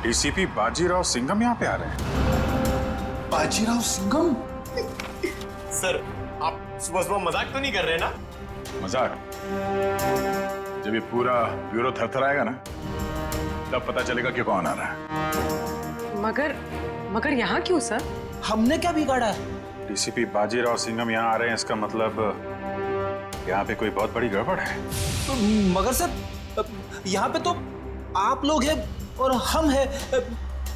DCP Bajirao Singham यहाँ पे आ रहे हैं। बाजीराव सिंघम? सर आप सुबह सुबह मजाक तो नहीं कर रहे ना? मजाक? जब ये पूरा ब्यूरो थरथराएगा ना तब पता चलेगा कि कौन आ रहा है। मगर यहाँ क्यों सर? हमने क्या बिगाड़ा? डीसीपी बाजीराव सिंघम यहाँ आ रहे हैं, इसका मतलब यहाँ पे कोई बहुत बड़ी गड़बड़ है। मगर सर यहाँ पे तो आप लोग हैं और हम हैं,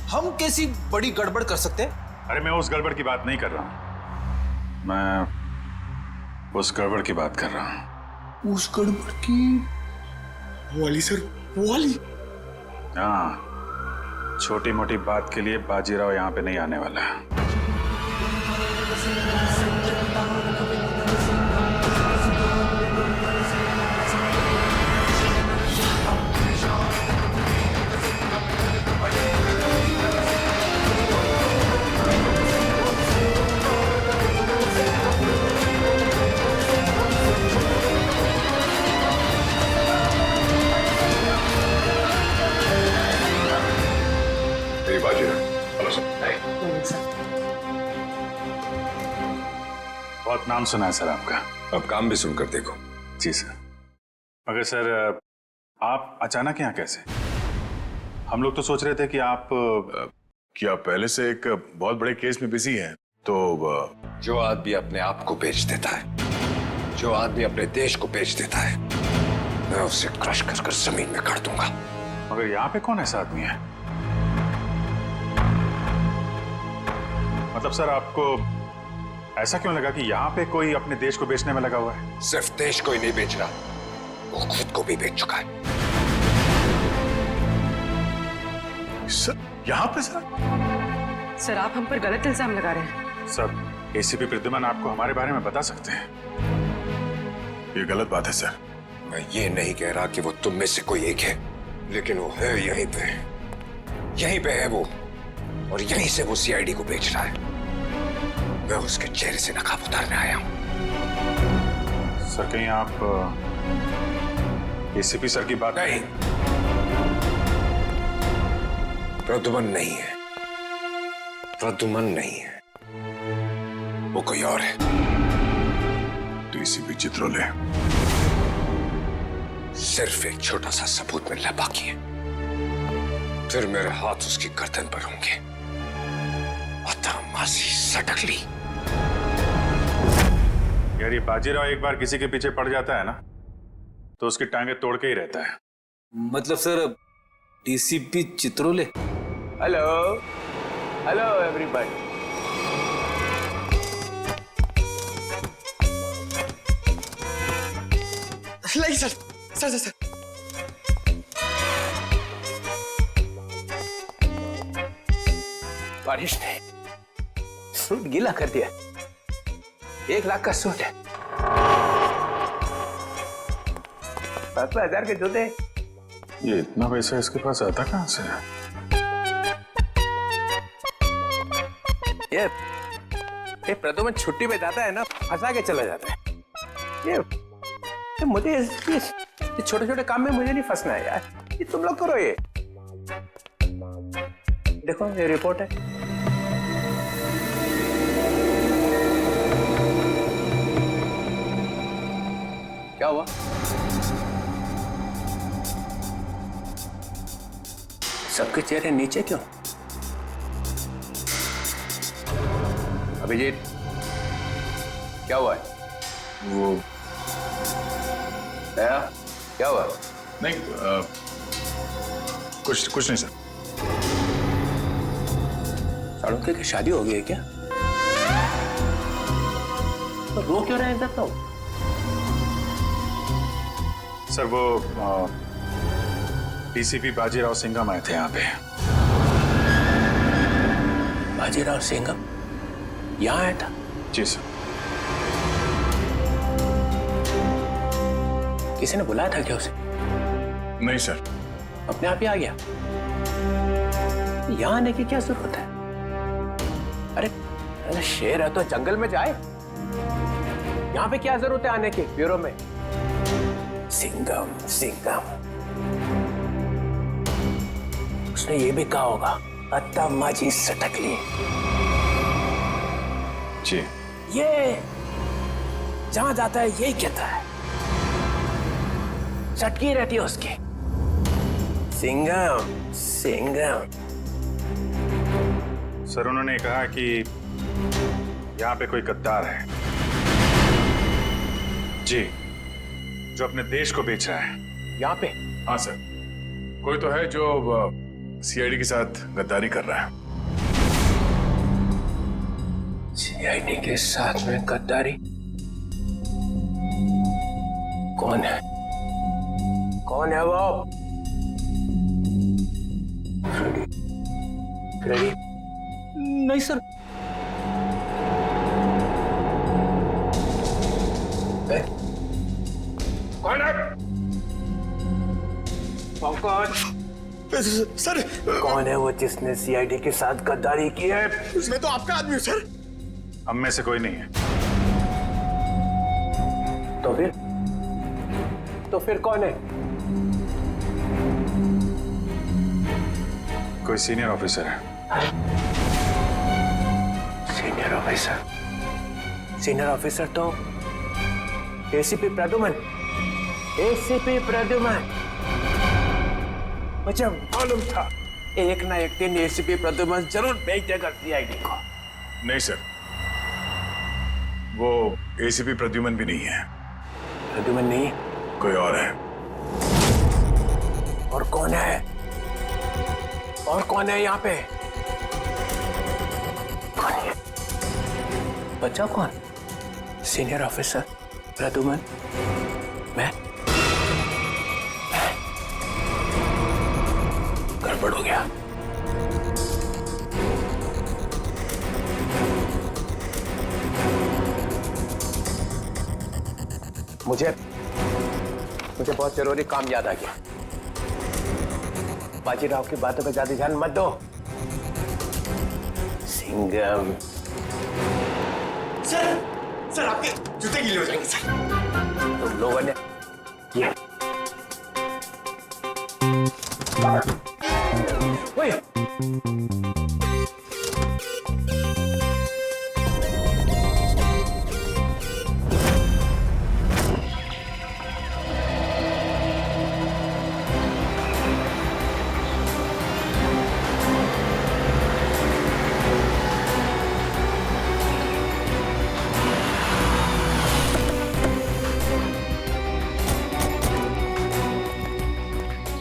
हम कैसी बड़ी गड़बड़ कर सकते हैं? अरे मैं उस गड़बड़ की बात नहीं कर रहा हूँ, मैं उस गड़बड़ की बात कर रहा हूँ। उस गड़बड़ की? वो वाली सर, वो वाली। हाँ, छोटी मोटी बात के लिए बाजीराव यहाँ पे नहीं आने वाला। बहुत नाम सुना है सर आपका। अब काम भी सुनकर देखो। जी सर। मगर सर आप अचानक यहाँ कैसे? हम लोग तो सोच रहे थे कि आप पहले से एक बहुत बड़े केस में बिजी हैं, तो जो आदमी अपने आप को बेच देता है, जो आदमी अपने देश को बेच देता है, मैं उसे क्रश कर कर जमीन में गाड़ दूंगा। मगर यहाँ पे कौन ऐसा आदमी है? मतलब सर आपको ऐसा क्यों लगा कि यहाँ पे कोई अपने देश को बेचने में लगा हुआ है? सिर्फ देश को ही नहीं बेच रहा, वो खुद को भी बेच चुका है। सर यहाँ पे? सर आप हम पर गलत इल्जाम लगा रहे हैं। सर एसीपी प्रद्युमन आपको हमारे बारे में बता सकते हैं। ये गलत बात है सर। मैं ये नहीं कह रहा कि वो तुम में से कोई एक है, लेकिन वो है यहीं पे है वो, और यहीं से वो सीआईडी को बेच रहा है। मैं उसके चेहरे से नकाब उतारने आया हूं। सर कहीं आप एसीपी सर की बात? नहीं, प्रद्युमन नहीं है, प्रद्युमन नहीं है, वो कोई और है। डीसीपी चित्रोले। सिर्फ एक छोटा सा सबूत मिलना बाकी है, फिर मेरे हाथ उसकी गर्दन पर होंगे। मासी सटकली। यार ये बाजीराव एक बार किसी के पीछे पड़ जाता है ना तो उसकी टांगे तोड़ के ही रहता है। मतलब sir DCP Chitrole? Hello hello everybody. लाइए सर, सर सर सर। बारिश ने सूट गीला कर दिया। 1 लाख का सूट है, 7,000 के जूते। ये इतना पैसा इसके पास आता कहां से? ये प्रद्युमन छुट्टी पे जाता है ना, फंसा के चला जाता है। ये मुझे ये छोटे छोटे काम में मुझे नहीं फंसना है यार। ये तुम लोग करो। ये देखो ये रिपोर्ट है। क्या हुआ? सबके चेहरे नीचे क्यों? अभिजीत क्या हुआ है? वो क्या हुआ? नहीं कुछ नहीं सर। साड़ुंके की शादी हो गई है क्या? तो रो क्यों रहे हैं सब लोग? सर वो डीसीपी बाजीराव सिंघम आए थे यहाँ पे। बाजीराव सिंघम यहाँ आया था? जी सर। किसी ने बुलाया था क्या उसे? नहीं सर। अपने आप ही आ गया? यहाँ आने की क्या जरूरत है? अरे शेर है तो जंगल में जाए, यहाँ पे क्या जरूरत है आने की ब्यूरो में? सिंघम सिंघम उसने ये भी कहा होगा अत्ता माजी सटकली। जी। ये जहां जाता है यही कहता है, चटकी रहती है उसकी। सिंघम सिंघम। सर उन्होंने कहा कि यहाँ पे कोई गद्दार है। जी, जो अपने देश को बेच रहा है। यहाँ पे? हाँ सर, कोई तो है जो सीआईडी के साथ गद्दारी कर रहा है। सीआईडी के साथ में गद्दारी? कौन है? कौन है वो? फ्रेडी? फ्रेडी? नहीं सर। कौन है? कौन? सर कौन है वो जिसने सीआईडी के साथ गद्दारी की है? मैं तो आपका आदमी हूँ सर। हम में से कोई नहीं है। तो फिर कौन है? कोई सीनियर ऑफिसर है। Senior officer? सीनियर ऑफिसर तो एसीपी प्रद्युमन। एसीपी प्रद्युमन। मुझे मालूम था एक ना एक दिन एसीपी प्रद्युमन जरूर भेज देगा सीआईडी को। नहीं सर, वो एसीपी प्रद्युमन भी नहीं है। प्रद्युमन नहीं? कोई और है। और कौन है? और कौन है यहाँ पे? कौन है? बच्चा कौन? सीनियर ऑफिसर प्रद्युमन, मैं? गड़बड़ हो गया। मुझे बहुत जरूरी काम याद आ गया। बाजीराव की बातों पे ज्यादा ध्यान मत दो। सिंघम। सर आपके जूते गीले हो जाएंगे सर। तुम लोगों ने ये ओए!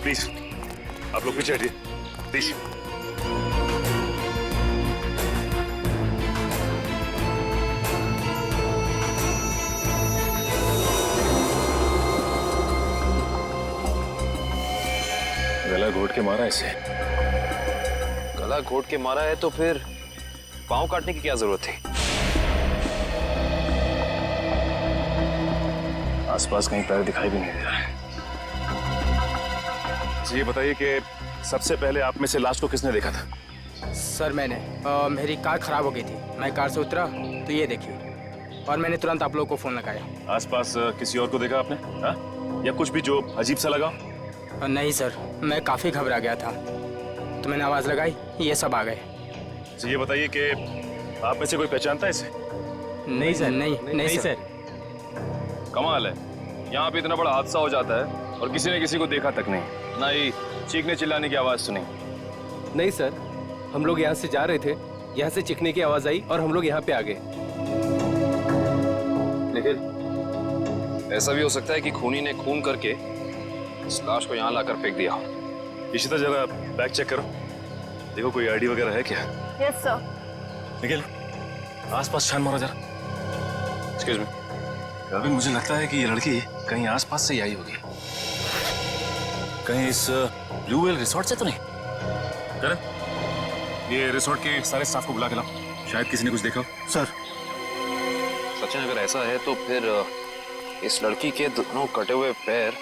प्लीज आप लोग पीछे हटिए प्लीज। गला घोट के मारा इसे। गला घोट के मारा है तो फिर पांव काटने की क्या जरूरत थी? आसपास कहीं पैर दिखाई भी नहीं दे रहा है। ये बताइए कि सबसे पहले आप में से लाश को किसने देखा था? सर मैंने मेरी कार खराब हो गई थी। मैं कार से उतरा तो ये देखिए, और मैंने तुरंत आप लोगों को फोन लगाया। आसपास किसी और को देखा आपने? हाँ? या कुछ भी जो अजीब सा लगा? नहीं सर, मैं काफ़ी घबरा गया था तो मैंने आवाज़ लगाई, ये सब आ गए। ये बताइए कि आप में से कोई पहचानता है इसे? नहीं सर, नहीं सर। कमाल है, यहाँ पे इतना बड़ा हादसा हो जाता है और किसी ने किसी को देखा तक नहीं, ना ही चीखने चिल्लाने की आवाज सुनी। नहीं सर, हम लोग यहाँ से जा रहे थे, यहाँ से चीखने की आवाज आई और हम लोग यहाँ पे आ गए। लेकिन ऐसा भी हो सकता है कि खूनी ने खून करके इस लाश को यहाँ लाकर फेंक दिया। इशिता जरा बैग चेक करो, देखो कोई आईडी वगैरह है क्या? Yes sir. निखिल आसपास छान मारो जरा। एक्सक्यूज मी, अभी मुझे लगता है कि ये लड़की कहीं आसपास से ही आई होगी। कहीं इस ब्लू व्हेल रिसोर्ट से तो नहीं? करण, ये रिसोर्ट के सारे स्टाफ को बुला के लाओ, शायद किसी ने कुछ देखा हो। सर। सचिन अगर ऐसा है तो फिर इस लड़की के दोनों कटे हुए पैर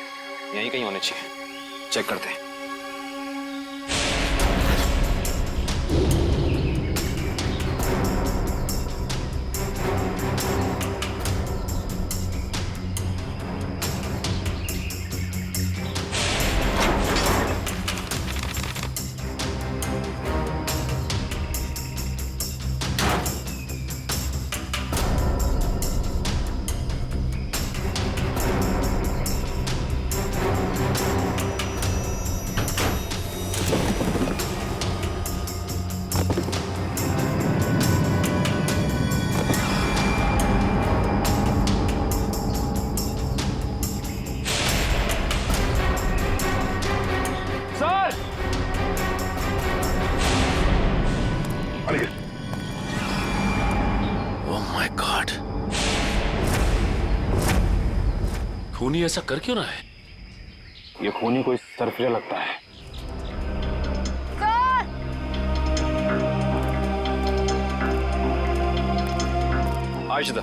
यहीं कहीं होने चाहिए। चेक करते हैं। खूनी ऐसा कर क्यों रहा है? ये खूनी कोई सरफिरा लगता है। आशिदा,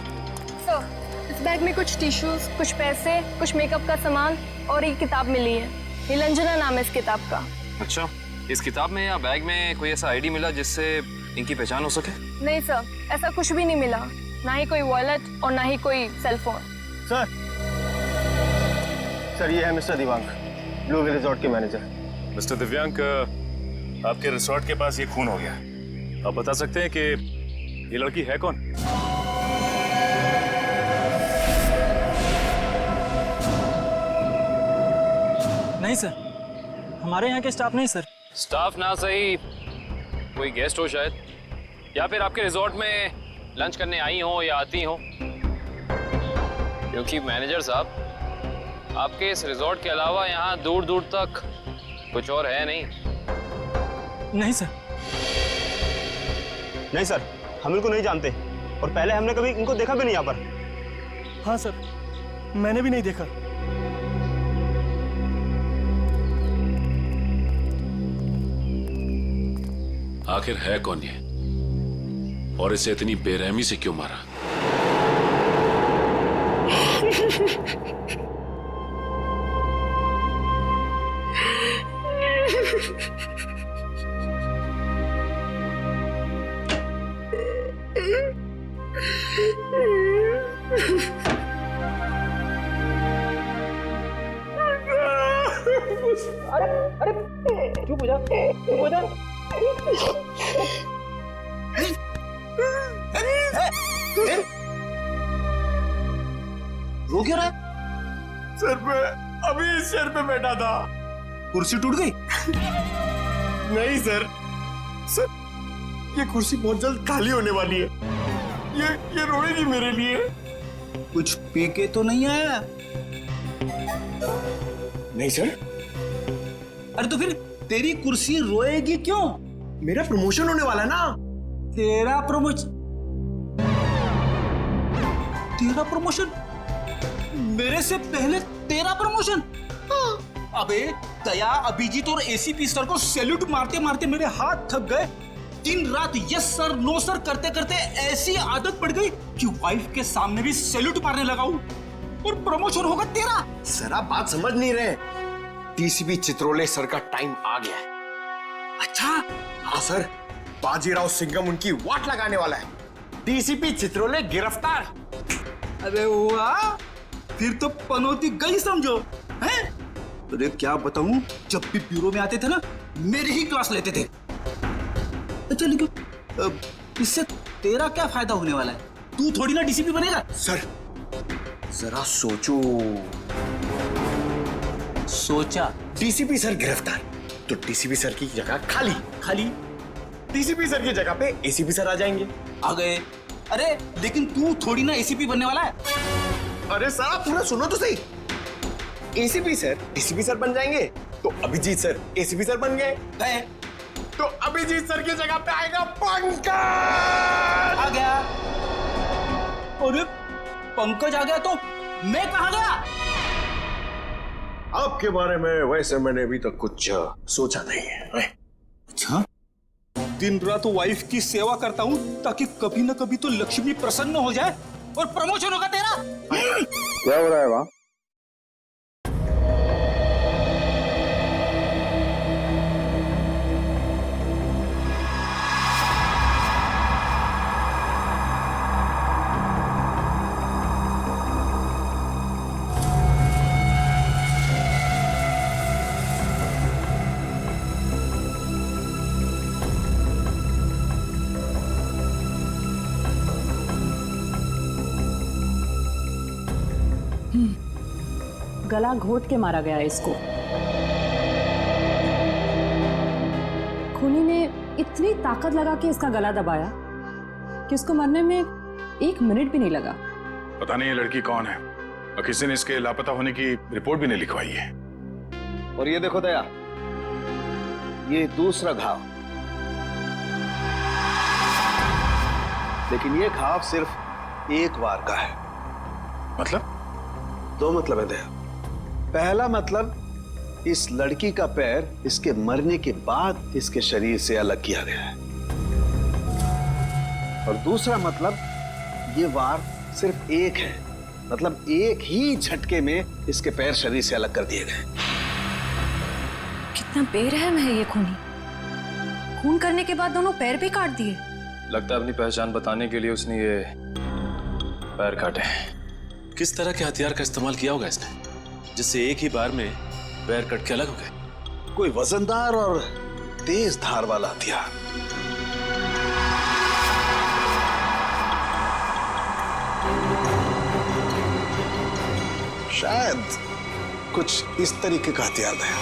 सर, इस बैग में कुछ टिश्यूज, कुछ पैसे, कुछ मेकअप का सामान और एक किताब मिली है। नीलंजना नाम है इस किताब का। अच्छा, इस किताब में या बैग में कोई ऐसा आईडी मिला जिससे इनकी पहचान हो सके? नहीं सर, ऐसा कुछ भी नहीं मिला, ना ही कोई वॉलेट और ना ही कोई सेल फोन। सर ये है mister Diwang, blue will resort के मैनेजर। मिस्टर दिव्यांक, आपके रिसोर्ट के पास ये खून हो गया। आप बता सकते हैं कि ये लड़की है कौन? नहीं सर, हमारे यहाँ के स्टाफ नहीं सर। स्टाफ ना सही, कोई गेस्ट हो शायद, या फिर आपके रिजॉर्ट में लंच करने आई हो या आती हो। क्योंकि मैनेजर साहब, आपके इस रिजॉर्ट के अलावा यहाँ दूर दूर तक कुछ और है नहीं। नहीं सर। नहीं सर, हम इनको नहीं जानते और पहले हमने कभी इनको देखा भी नहीं यहाँ पर। हाँ सर, मैंने भी नहीं देखा। आखिर है कौन ये और इसे इतनी बेरहमी से क्यों मारा? अरे चुप हो जा, चुप हो जा। रो क्यों रहा है? सर पे अभी इस चेयर पे बैठा था, कुर्सी टूट गई? नहीं सर, सर ये कुर्सी बहुत जल्द खाली होने वाली है। ये रोएगी मेरे लिए। कुछ पी के तो नहीं आया? नहीं सर। अरे तो फिर तेरी कुर्सी रोएगी क्यों? मेरा प्रमोशन होने वाला है ना। तेरा प्रमोशन? तेरा प्रमोशन? मेरे से पहले तेरा प्रमोशन? अबे दया, अभिजीत और एसीपी सर को सैल्यूट मारते मारते मेरे हाथ थक गए। दिन रात यस सर नो सर करते करते ऐसी आदत पड़ गई कि वाइफ के सामने भी सैल्यूट मारने लगा हूं और प्रमोशन होगा तेरा। सर आप बात समझ नहीं रहे। डीसीपी चित्रोले सर का टाइम आ गया है। अच्छा? हाँ सर, बाजीराव सिंघम उनकी वाट लगाने वाला है। डीसीपी चित्रोले गिरफ्तार। अरे वाह, फिर तो पनौती गई समझो। हैं? अरे क्या बताऊं, जब भी ब्यूरो में आते थे ना, मेरी ही क्लास लेते थे। अच्छा लेकिन इससे तेरा क्या फायदा होने वाला है? तू थोड़ी ना डीसीपी बनेगा। सर जरा सोचो। सोचा? डीसीपी सर गिरफ्तार तो डीसीपी सर की जगह खाली। खाली डीसीपी सर की जगह पे एसीपी सर आ जाएंगे। आ गए। अरे लेकिन तू थोड़ी ना एसीपी बनने वाला है। अरे सर आप पूरा सुनो तो सही। एसीपी सर डीसीपी सर बन जाएंगे तो अभिजीत सर एसीपी सर बन गए तो अभिजीत सर की जगह पे आएगा पंकज। आ गया। अरे पंकज आ गया तो मैं कहाँ गया? आपके बारे में वैसे मैंने अभी तक कुछ सोचा नहीं है। अच्छा, दिन रात वाइफ की सेवा करता हूँ ताकि कभी ना कभी तो लक्ष्मी प्रसन्न हो जाए और प्रमोशन होगा तेरा। क्या हो रहा है वहां? गला घोट के मारा गया इसको। खूनी ने इतनी ताकत लगा के इसका गला दबाया कि उसको मरने में 1 मिनट भी नहीं लगा। पता नहीं ये लड़की कौन है और किसी ने इसके लापता होने की रिपोर्ट भी नहीं लिखवाई है। और ये देखो दया, ये दूसरा घाव, लेकिन ये घाव सिर्फ एक बार का है। मतलब? 2 मतलब है दया। पहला मतलब इस लड़की का पैर इसके मरने के बाद इसके शरीर से अलग किया गया है, और दूसरा मतलब ये वार सिर्फ एक है, मतलब एक ही झटके में इसके पैर शरीर से अलग कर दिए गए। कितना बेरहम है ये खूनी। खून करने के बाद दोनों पैर भी काट दिए। लगता है अपनी पहचान बताने के लिए उसने ये पैर काटे। किस तरह के हथियार का इस्तेमाल किया होगा इसने, जिससे एक ही बार में पैर कट के अलग हो गए? कोई वजनदार और तेज धार वाला हथियार। शायद कुछ इस तरीके का हथियार है।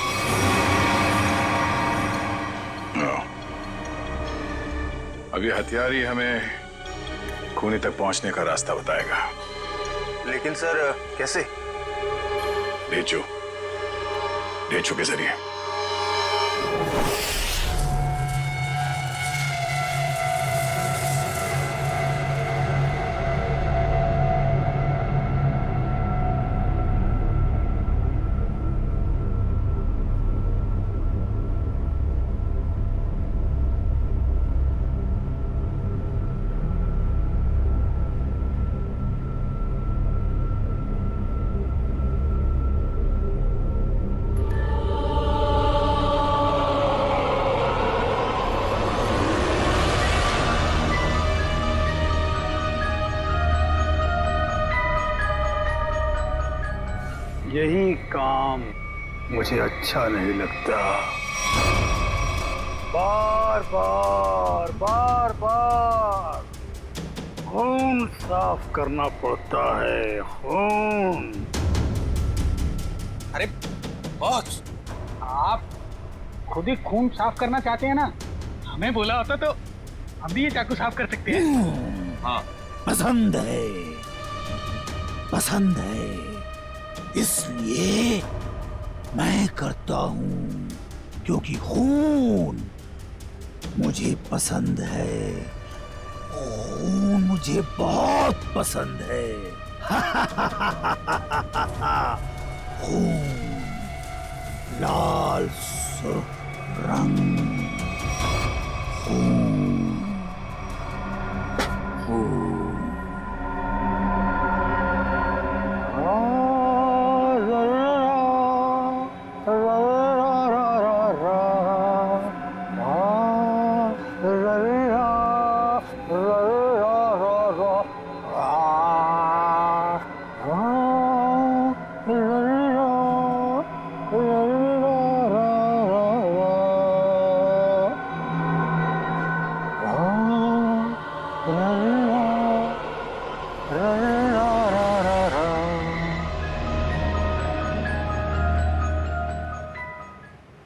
अब ये हथियार ही हमें खूनी तक पहुंचने का रास्ता बताएगा। लेकिन सर कैसे? ढेंचू के जरिए। यही काम मुझे अच्छा नहीं लगता। बार बार खून साफ करना पड़ता है, खून। अरे बॉस, आप खुद ही खून साफ करना चाहते हैं ना? हमें बोला होता तो हम भी ये चाकू साफ कर सकते हैं। हाँ, पसंद है, इसलिए मैं करता हूं, क्योंकि खून मुझे पसंद है। खून मुझे बहुत पसंद है। खून, लाल सुर्ख रंग, खून।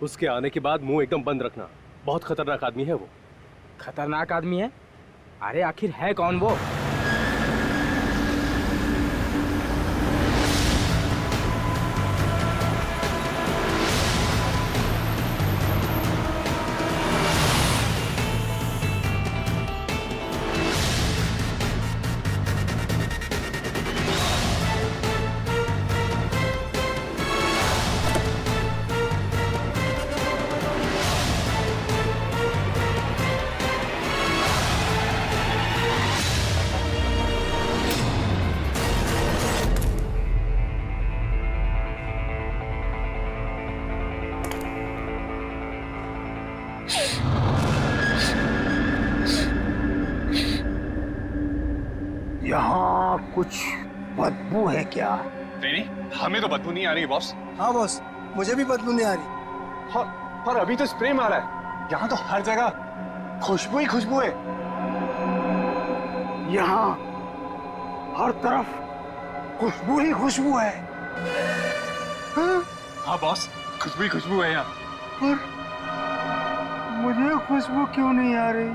उसके आने के बाद मुंह एकदम बंद रखना। बहुत खतरनाक आदमी है वो। खतरनाक आदमी है? अरे आखिर है कौन वो? यहाँ कुछ बदबू है क्या? नहीं, हमें तो बदबू नहीं आ रही बॉस। हाँ बॉस, मुझे भी बदबू नहीं आ रही। हाँ, पर अभी तो स्प्रे मारा है। यहाँ तो हर जगह खुशबू ही खुशबू है। यहाँ हर तरफ खुशबू ही खुशबू है। हाँ बॉस, खुशबू ही खुशबू है यहाँ। पर मुझे खुशबू क्यों नहीं आ रही?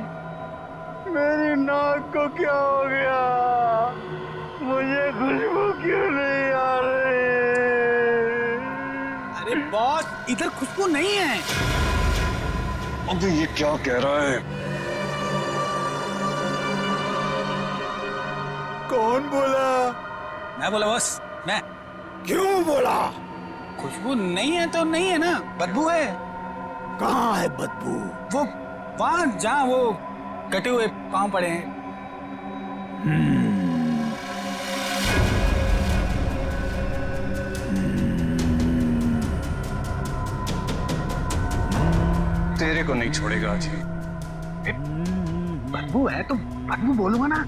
मेरी नाक को क्या हो गया? मुझे खुशबू क्यों नहीं आ रही? अरे बॉस, इधर खुशबू नहीं है। अब ये क्या कह रहा है? कौन बोला? मैं बोला बॉस, मैं। क्यों बोला? खुशबू नहीं है तो नहीं है ना, बदबू है। कहाँ है बदबू? वो वहां जहाँ वो कटे हुए पांव पड़े हैं। तेरे को नहीं छोड़ेगा अजी। बदबू है तो बदबू बोलूंगा ना,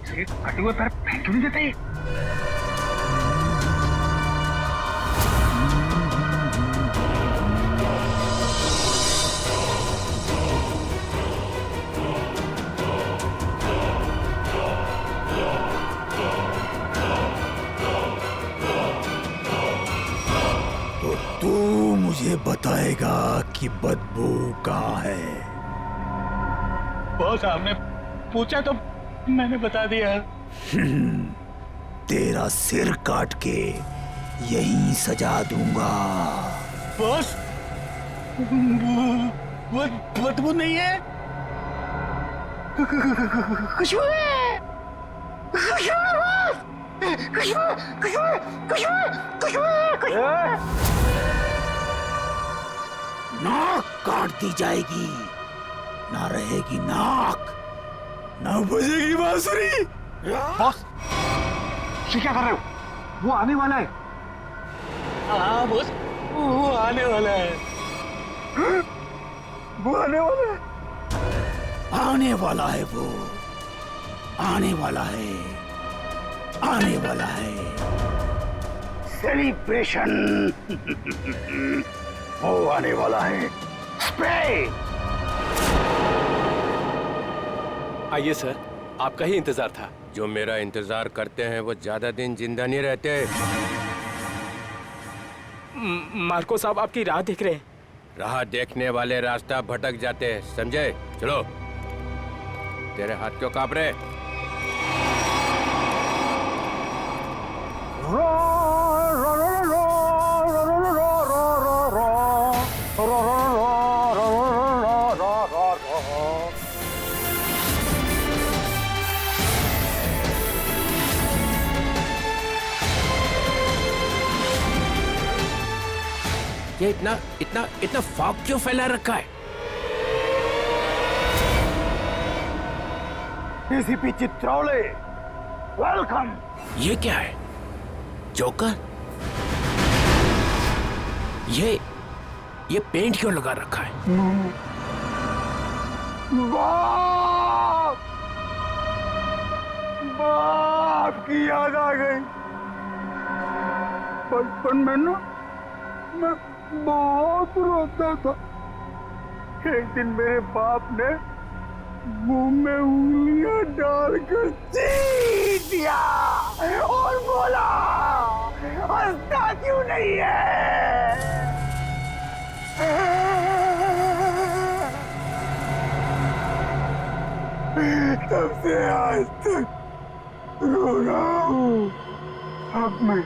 कटे हुए पैर फेंक क्यों नहीं देते? तो तू मुझे बताएगा कि बदबू कहाँ है? बॉस आपने पूछा तो मैंने बता दिया। तेरा सिर काट के यहीं सजा दूंगा। बॉस बदबू नहीं है, खुशबू है, खुशबू खुशबू खुशबू खुशबू खुशबू। नाक काट दी जाएगी, ना रहेगी नाक, ना बजेगी बांसुरी। बॉस ये क्या कर रहे हो? वो आने वाला है। हाँ बॉस, वो आने वाला है। वो आने वाला है। आने वाला है वो, आने वाला है, आने वाला है। सेलिब्रेशन वो आने वाला है। स्प्रे। आइए सर, आपका ही इंतजार था। जो मेरा इंतजार करते हैं वो ज्यादा दिन जिंदा नहीं रहते। मार्को साहब आपकी राह देख रहे हैं। राह देखने वाले रास्ता भटक जाते हैं, समझे? चलो। तेरे हाथ क्यों कांप रहे? ये इतना इतना इतना फॉग क्यों फैला रखा है? ACP Chitraule, welcome. ये क्या है? जोकर? ये पेंट क्यों लगा रखा है? बाप की याद आ गई। बचपन में ना मैं बहुत रोता था। एक दिन मेरे बाप ने मुंह में उंगलियां डालकर चीर दिया और बोला, हंसता क्यों नहीं है? तब से आज तक रो रहा हूँ। अब मैं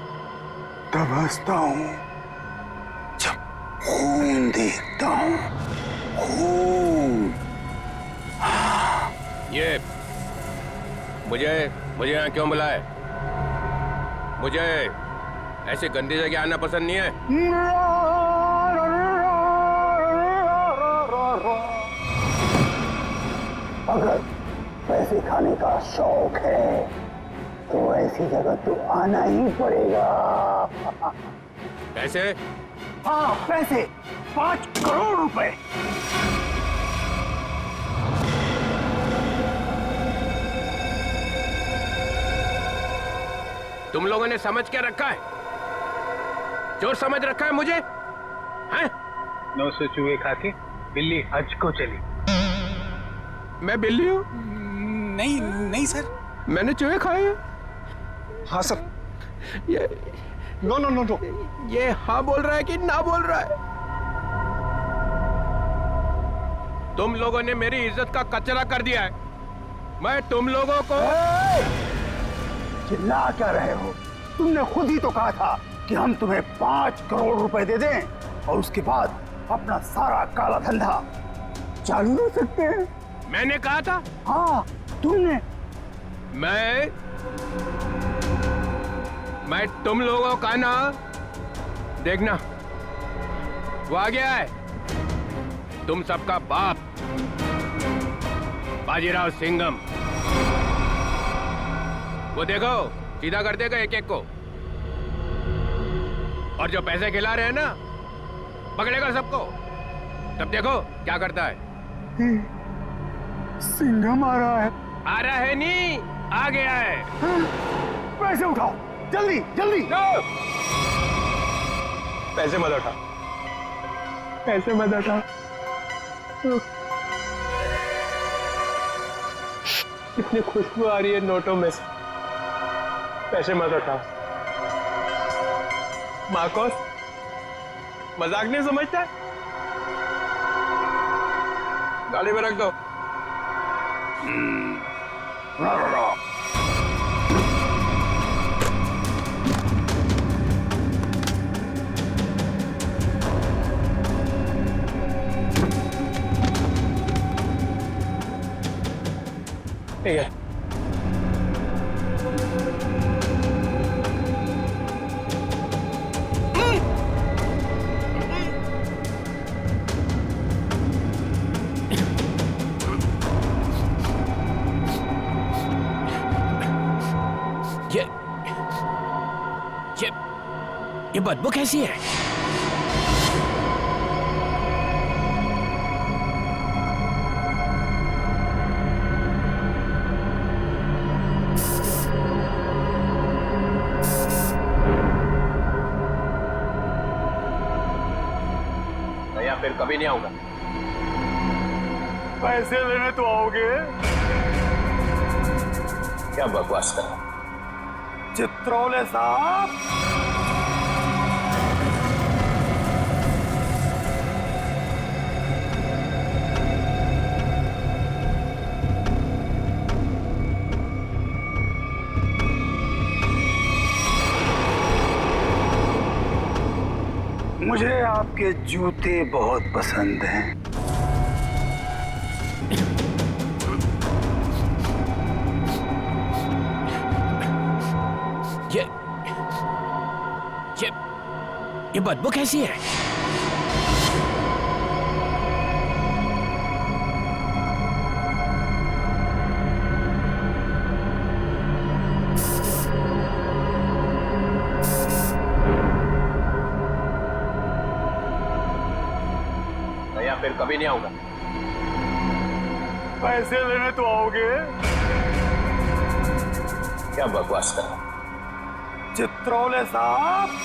तब हंसता हूँ जब खून देखता हूँ। खून। ये मुझे यहाँ क्यों बुलाए? मुझे ऐसी गंदी जगह आना पसंद नहीं है। अगर पैसे खाने का शौक है तो ऐसी जगह तो आना ही पड़ेगा। पैसे? हाँ पैसे, 5 करोड़ रुपए। तुम लोगों ने समझ क्या रखा है? जो समझ रखा है मुझे? हैं? 900 चूहे खा के बिल्ली हज को चली। मैं बिल्ली हूँ? नहीं नहीं सर, मैंने चूहे खाए हैं। हाँ सर। ये नो नो नो नो, ये हाँ बोल रहा है कि ना बोल रहा है? तुम लोगों ने मेरी इज्जत का कचरा कर दिया है। मैं तुम लोगों को चिल्ला क्या रहे हो? तुमने खुद ही तो कहा था कि हम तुम्हें 5 करोड़ रुपए दे दें और उसके बाद अपना सारा काला धंधा चालू रख सकते हैं। मैंने कहा था? हाँ तुमने। मैं तुम लोगों का ना देखना वो आ गया है, तुम सबका बाप बाजीराव सिंघम। वो देखो सीधा कर देगा एक एक को, और जो पैसे खिला रहे हैं ना पकड़ेगा सबको। तब देखो क्या करता है। सिंघम आ रहा है। आ रहा है नहीं, आ गया है। पैसे उठाओ जल्दी जल्दी। पैसे मत उठा, पैसे मत उठा। कितनी खुशबू आ रही है नोटों में से। पैसे मत उठा। मार्कोस मजाक नहीं समझता, गाड़ी में रख दो। ठीक है। ये बदबू कैसी है? भैया फिर कभी नहीं आऊंगा। पैसे लेने तो आओगे? क्या बकवास कर रहा? चित्रोले साहब, मुझे आपके जूते बहुत पसंद हैं। ये बदबू कैसी है? भैया फिर कभी नहीं आऊंगा। पैसे लेने तो आओगे? क्या बकवास कर रहा? चित्रोले साहब,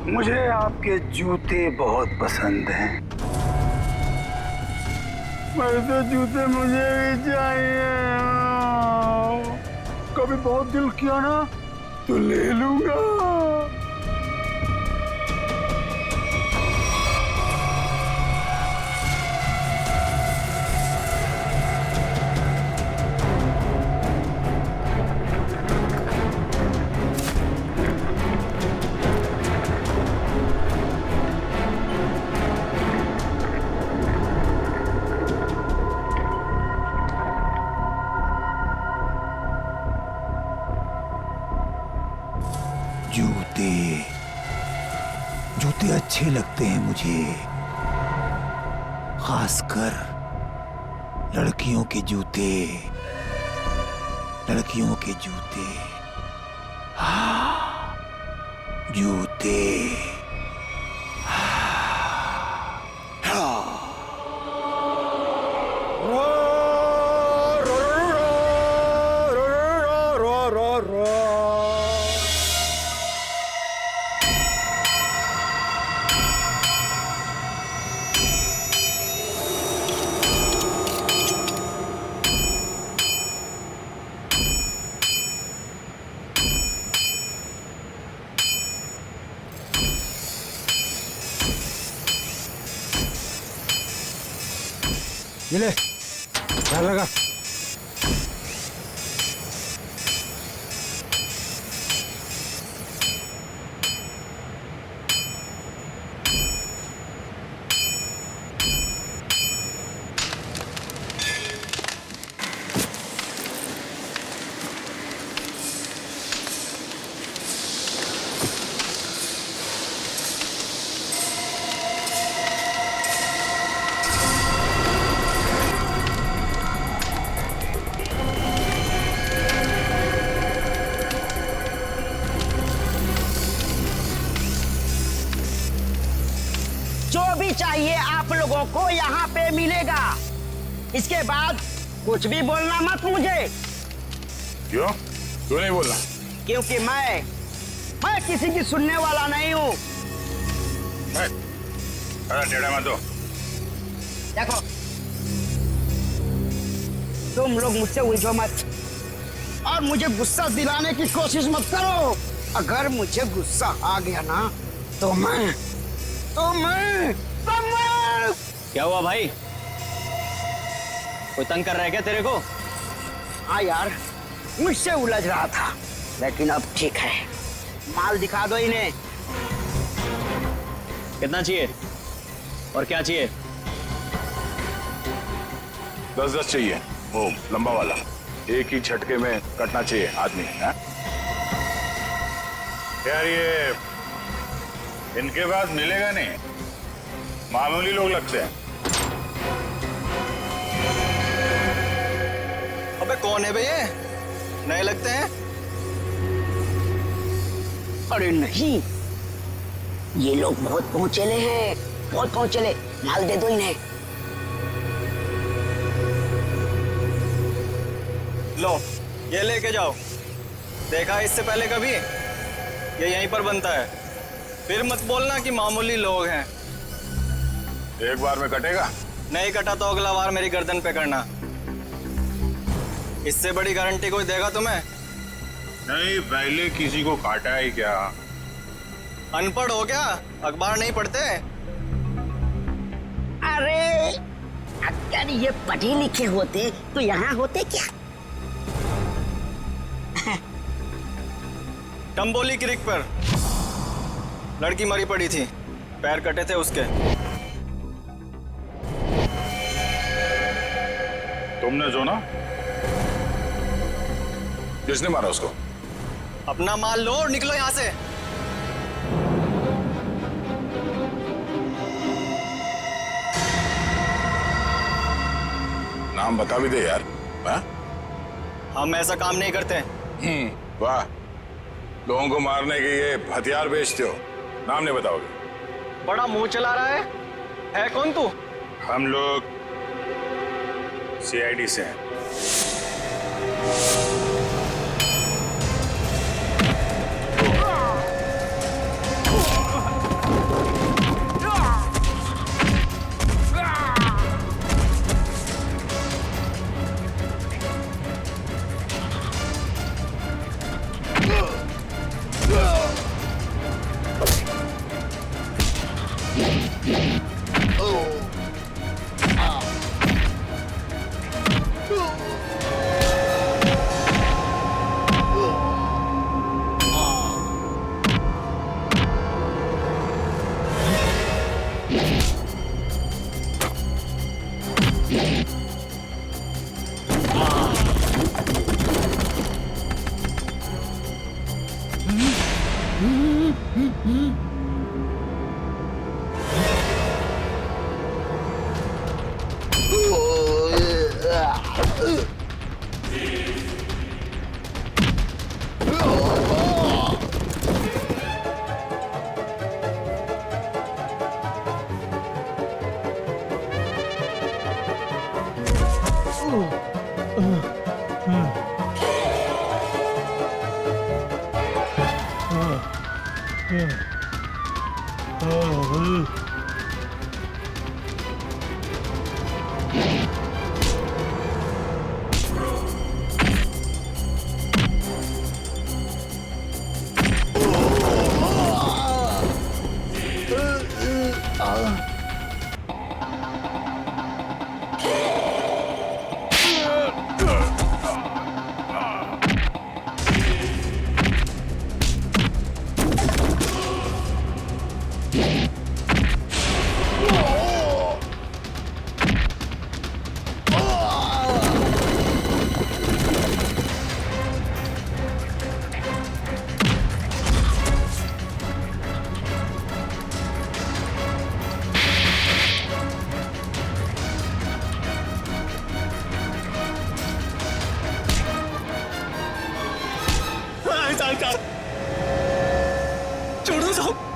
मुझे आपके जूते बहुत पसंद हैं। वैसे जूते मुझे भी चाहिए। कभी बहुत दिल किया ना तो ले लूंगा। जूते अच्छे लगते हैं मुझे, खासकर लड़कियों के जूते। लड़कियों के जूते, हाँ, जूते। ये ले, ध्यान लगा। जो भी चाहिए आप लोगों को यहाँ पे मिलेगा। इसके बाद कुछ भी बोलना मत मुझे। क्यों क्यों नहीं बोलना? क्योंकि मैं किसी की सुनने वाला नहीं हूँ। टेढ़ा मत दो। देखो तुम लोग मुझसे उलझो मत और मुझे गुस्सा दिलाने की कोशिश मत करो। अगर मुझे गुस्सा आ गया ना तो मैं क्या हुआ भाई? कोई तंग कर रहा है क्या तेरे को? हाँ यार, मुझसे उलझ रहा था लेकिन अब ठीक है। माल दिखा दो इन्हें। कितना चाहिए और क्या चाहिए? 10 चाहिए, वो लंबा वाला, एक ही झटके में कटना चाहिए आदमी है? यार ये इनके पास मिलेगा नहीं, मामूली लोग लगते हैं। अबे कौन है भैया? नए लगते हैं। अरे नहीं, ये लोग बहुत पहुंचेले हैं, बहुत पहुंचेले। माल दे दो इन्हें। लो ये लेके जाओ। देखा इससे पहले कभी? ये यहीं पर बनता है। फिर मत बोलना कि मामूली लोग हैं। एक बार में कटेगा? नहीं कटा तो अगला बार मेरी गर्दन पे करना। इससे बड़ी गारंटी कोई देगा तुम्हें? नहीं, पहले किसी को काटा है क्या? अनपढ़ हो क्या? अखबार नहीं पढ़ते? अरे अगर ये पढ़े लिखे होते तो यहाँ होते क्या? टम्बोली क्रिक पर लड़की मरी पड़ी थी, पैर कटे थे उसके। तुमने जो ना? किसने मारा उसको? अपना माल लो और निकलो यहाँ से। नाम बता भी दे यार। हाँ? हम ऐसा काम नहीं करते। वाह, लोगों को मारने के ये हथियार बेचते हो, नाम नहीं बताओगे? बड़ा मुंह चला रहा है कौन तू? हम लोग CID से हैं।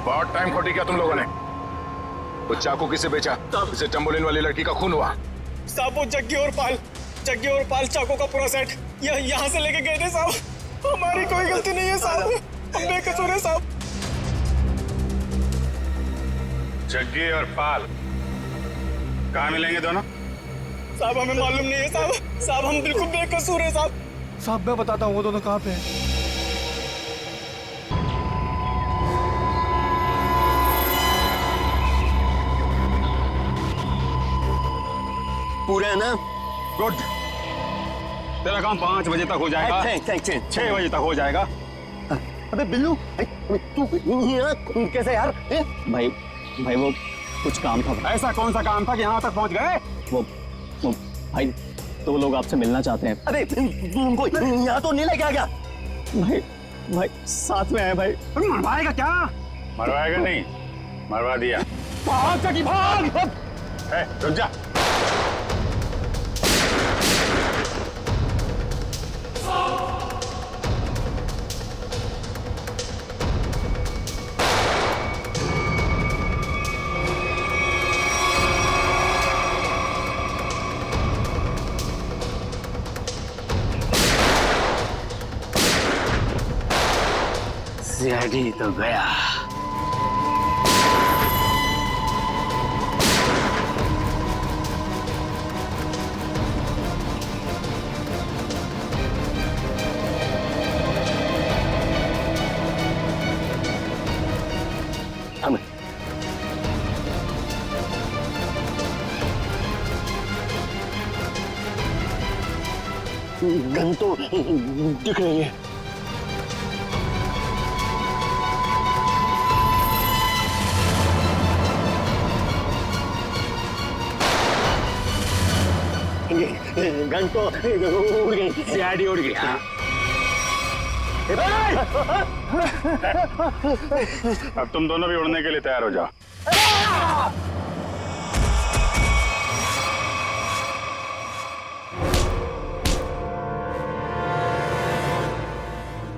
बहुत टाइम खोटी किया तुम लोगों ने। वो चाकू किसे बेचा? इसे टम्बोलिन वाली लड़की का खून हुआ। साहब वो जग्गी और पाल चाकू का पूरा सेट यहाँ से लेके गए थे साहब। हमारी कोई गलती नहीं है साहब, हम बेकसूर है साहब। जग्गी और पाल कहाँ मिलेंगे दोनों? साहब हमें मालूम नहीं है साहब हम बिल्कुल बेकसूर है साहब। साहब मैं बताता हूँ वो दोनों कहाँ पे हैं। पूरे है ना? गुड। तेरा काम 5 बजे तक हो जाएगा। 6 बजे तक हो जाएगा। अबे बिल्लू तू यहाँ कैसे यार? भाई वो कुछ काम था। ऐसा कौन सा काम था कि यहाँ तक पहुँच गए? वो भाई 2 लोग आपसे मिलना चाहते हैं। अरे तू उनको यहाँ तो नहीं लेके आ गया? भाई साथ में है भाई। मरवाएगा क्या? मरवाएगा नहीं, मरवा दिया। भाग। रुक जा। सीआईडी तो गया। गन तो दिख रही है। गन तो उड़ गई, सीआईडी उड़ गई। अब तुम दोनों भी उड़ने के लिए तैयार हो जाओ।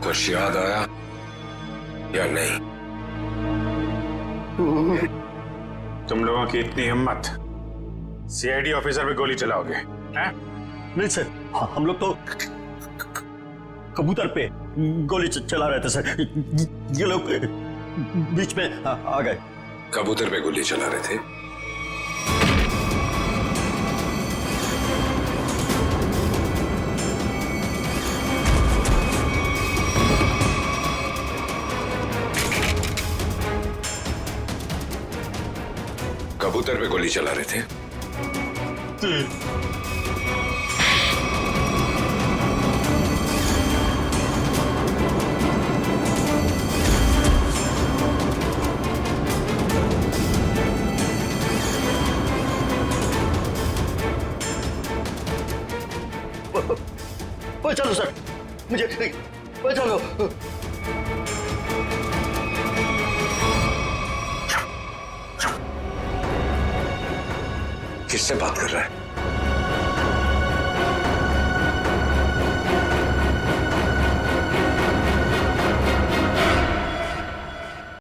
कुछ याद आया या नहीं? तुम लोगों की इतनी हिम्मत, सीआईडी ऑफिसर पे गोली चलाओगे? हैं? नहीं सर, हम लोग तो कबूतर पे गोली चला रहे थे सर। ये लोग बीच में आ गए। कबूतर पे गोली चला रहे थे? कबूतर पे गोली चला रहे थे? चलो सर, मुझे चलो। किससे बात कर रहा है?